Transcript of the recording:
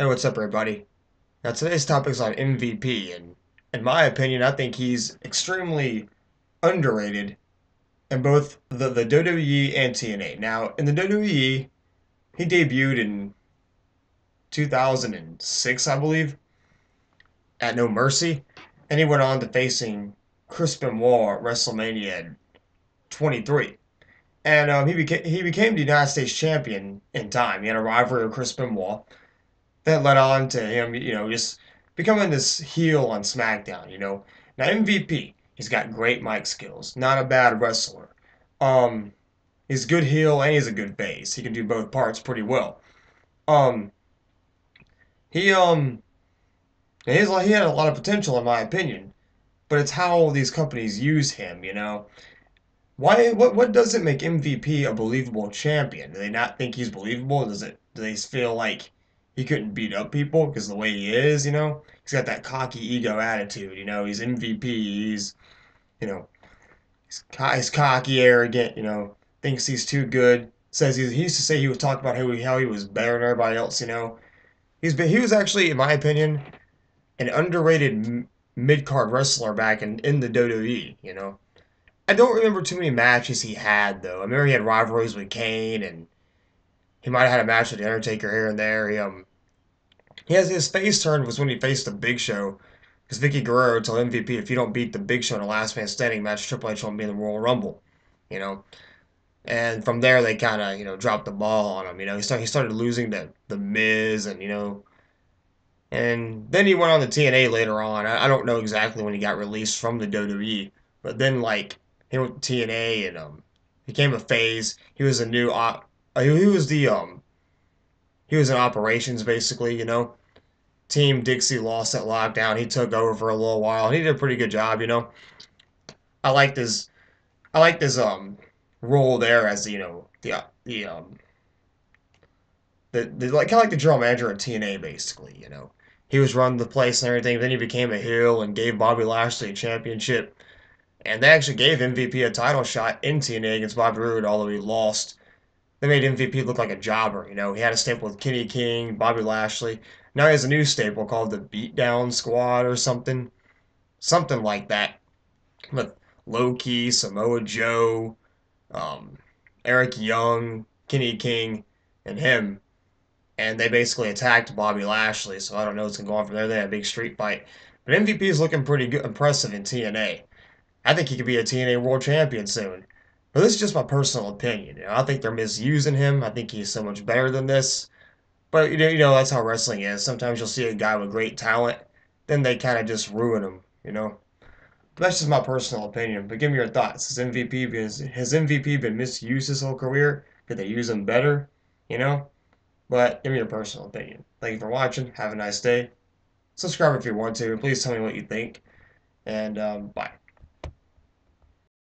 Hey, what's up, everybody? Now, today's topic is on MVP, and in my opinion, I think he's extremely underrated in both the WWE and TNA. Now, in the WWE, he debuted in 2006, I believe, at No Mercy, and he went on to facing Chris Benoit at WrestleMania 23. And he became the United States champion in time. He had a rivalry with Chris Benoit that led on to him, just becoming this heel on SmackDown. Now MVP, he's got great mic skills, not a bad wrestler. Um, he's a good heel and he's a good face. He can do both parts pretty well. Um, he he had a lot of potential in my opinion, but it's how these companies use him. Why? What doesn't make MVP a believable champion? Do they not think he's believable? Do they feel like he couldn't beat up people because of the way he is? He's got that cocky ego attitude. He's MVP. You know, he's cocky, arrogant. Thinks he's too good. Says he used to say he would talk about how he was better than everybody else. He was actually, in my opinion, an underrated mid card wrestler back in the WWE. I don't remember too many matches he had though. I remember he had rivalries with Kane, and he might have had a match with the Undertaker here and there. He has his face turned was when he faced the Big Show, because Vicky Guerrero told MVP if you don't beat the Big Show in a last man standing match, Triple H won't be in the Royal Rumble. You know, and from there they kind of dropped the ball on him. He started losing to the Miz, and then he went on to TNA later on. I don't know exactly when he got released from the WWE, but then like he went to TNA and became a phase. He was a new he was the he was in operations basically. Team Dixie lost that lockdown. He took over for a little while, and he did a pretty good job. I liked his I liked his role there as the like kind of like the general manager of TNA basically. He was running the place and everything. Then he became a heel and gave Bobby Lashley a championship. And they actually gave MVP a title shot in TNA against Bobby Roode, although he lost. They made MVP look like a jobber. He had a staple with Kenny King, Bobby Lashley. Now he has a new staple called the Beatdown Squad or something like that, with Low Key, Samoa Joe, um, Eric Young, Kenny King, and him. And they basically attacked Bobby Lashley. So I don't know what's gonna go on from there. They had a big street fight, but MVP is looking pretty good, impressive in TNA. I think he could be a TNA World Champion soon. But this is just my personal opinion. I think they're misusing him. I think he's so much better than this. But that's how wrestling is. Sometimes you'll see a guy with great talent, then they kind of just ruin him. But that's just my personal opinion. But give me your thoughts. Has MVP been misused his whole career? Could they use him better? You know. But give me your personal opinion. Thank you for watching. Have a nice day. Subscribe if you want to. Please tell me what you think. And bye.